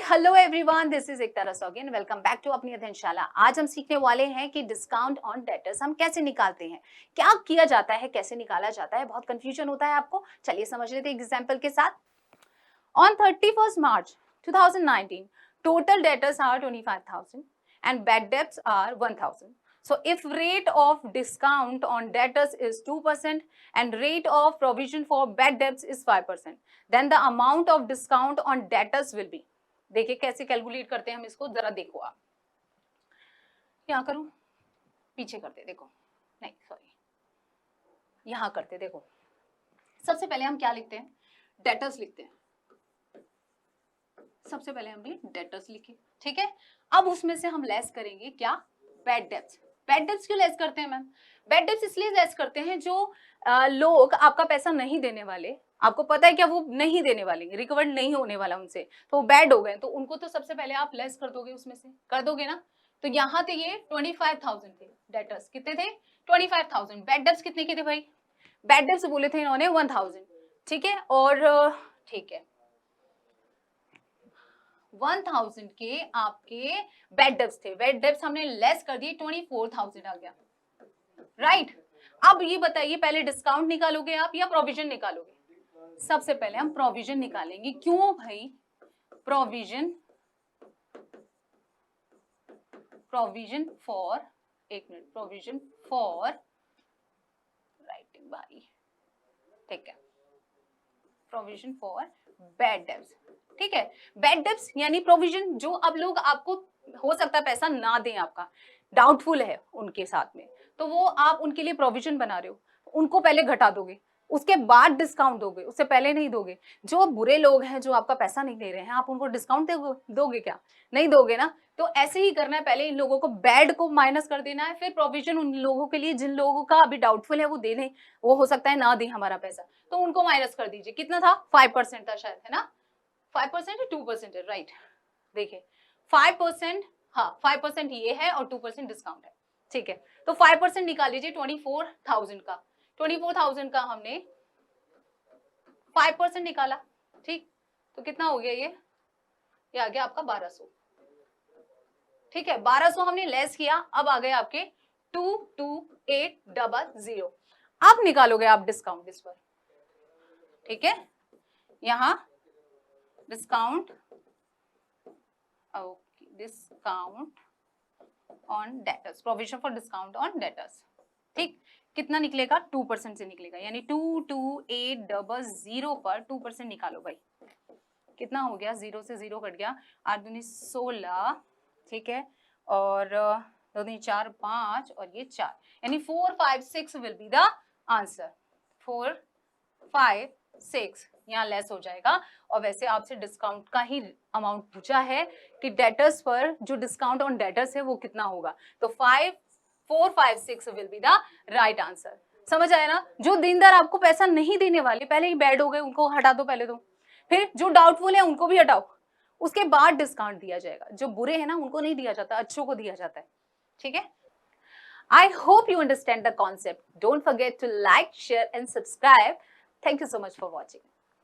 Hello everyone, this is Ekta Rasogi and welcome back to अपनी अध्ययनशाला। आज हम सीखने वाले हैं कि डिस्काउंट ऑन डेटर्स हम कैसे निकालते हैं, क्या किया जाता है, कैसे निकाला जाता है। बहुत कंफ्यूजन होता है आपको, चलिए समझ लेते हैं एग्जांपल के साथ। On 31st March 2019 total debtors are 25,000 and bad debts are 1,000. So if rate of discount on debtors is 2% and rate of provision for bad debts is 5%, then the amount of discount on debtors will be, देखिए कैसे calculate करते हैं हम इसको, जरा देखो आप। क्या करूं, पीछे करते, देखो, नहीं सॉरी, यहां करते, देखो। सबसे पहले हम क्या लिखते हैं, डेटर्स लिखते हैं। सबसे पहले हमने डेटर्स लिखे, ठीक है। अब उसमें से हम लेस करेंगे क्या, बैड डेब्ट्स। बैड डेब्ट्स क्यों लेस करते हैं मैम? बैड डेब्ट्स इसलिए लेस करते हैं जो लोग आपका पैसा नहीं देने वाले, आपको पता है क्या वो नहीं देने वाले, रिकवर नहीं होने वाला उनसे, तो वो बैड हो गए, तो उनको तो सबसे पहले आप लेस कर दोगे, उसमें से कर दोगे ना। तो यहाँ थे ये 25,000 थे डेटर्स, कितने थे 25,000। बैड डेब्ट्स कितने के थे भाई, बैड डेब्ट्स बोले थे इन्होंने 1,000, ठीक है। और ठीक है 1,000 के आपके बैड डेब्ट्स थे, बैड डेब्ट्स हमने लेस कर दिए, 24,000 आ गया, राइट। अब ये बताइए पहले डिस्काउंट निकालोगे आप या प्रोविजन निकालोगे? सबसे पहले हम प्रोविजन निकालेंगे। क्यों भाई? प्रोविजन फॉर, एक मिनट, प्रोविजन फॉर राइटिंग भाई, ठीक है, प्रोविजन फॉर बैड डेब्ट्स, ठीक है। बैड डेब्ट्स यानी प्रोविजन जो अब लोग आपको हो सकता है पैसा ना दें, आपका डाउटफुल है उनके साथ में, तो वो आप उनके लिए प्रोविजन बना रहे हो, उनको पहले घटा दोगे, उसके बाद डिस्काउंट दोगे, उससे पहले नहीं दोगे। जो बुरे लोग हैं जो आपका पैसा नहीं दे रहे हैं, आप उनको डिस्काउंट दोगे क्या? नहीं दोगे ना। तो ऐसे ही करना है, पहले इन लोगों को बैड को माइनस कर देना है, फिर प्रोविजन उन लोगों के लिए जिन लोगों का अभी डाउटफुल है वो दे दें, वो हो सकता है ना दें हमारा पैसा, तो उनको माइनस कर दीजिए। कितना था, 5% था शायद, है ना, 5% या 2% है, राइट। देखिए 5%, हाँ 5% ये है और 2% डिस्काउंट है, ठीक है। तो 5% निकाल लीजिए 24,000 का, 24,000 का हमने 5% निकाला, ठीक। तो कितना हो गया ये आ गया आपका 1200, ठीक है। 1200 हमने लेस किया, अब आ गए आपके 22,800। अब निकालोगे आप डिस्काउंट इस पर, ठीक है। यहां discount, okay, discount on debtors, provision for discount on debtors, ठीक। कितना निकलेगा, 2% से निकलेगा, यानी 22,800 पर 2% निकालो भाई, कितना हो गया, 0 से 0 कट गया, 8 दूनी 16, ठीक है, और 2 दूनी 4, 5 और ये 4, यानी 4, 5, 6 विल बी द आंसर। 4, 5, 6 यहाँ लेस हो जाएगा। और वैसे आपसे डिस्काउंट का ही अमाउंट पूछा है कि डेटर्स पर जो डिस्काउंट ऑन डेटर्स है वो कितना होगा, तो 4, 5, 6 will be the right answer. समझ आया ना। जो देनदार आपको पैसा नहीं देने वाले, पहले ही बैड हो गए, उनको हटा दो पहले, तो फिर जो डाउटफुल है उनको भी हटाओ, उसके बाद डिस्काउंट दिया जाएगा। जो बुरे हैं ना उनको नहीं दिया जाता, अच्छों को दिया जाता है, ठीक है। I hope you understand the concept. Don't forget to like, share and subscribe. Thank you so much for watching.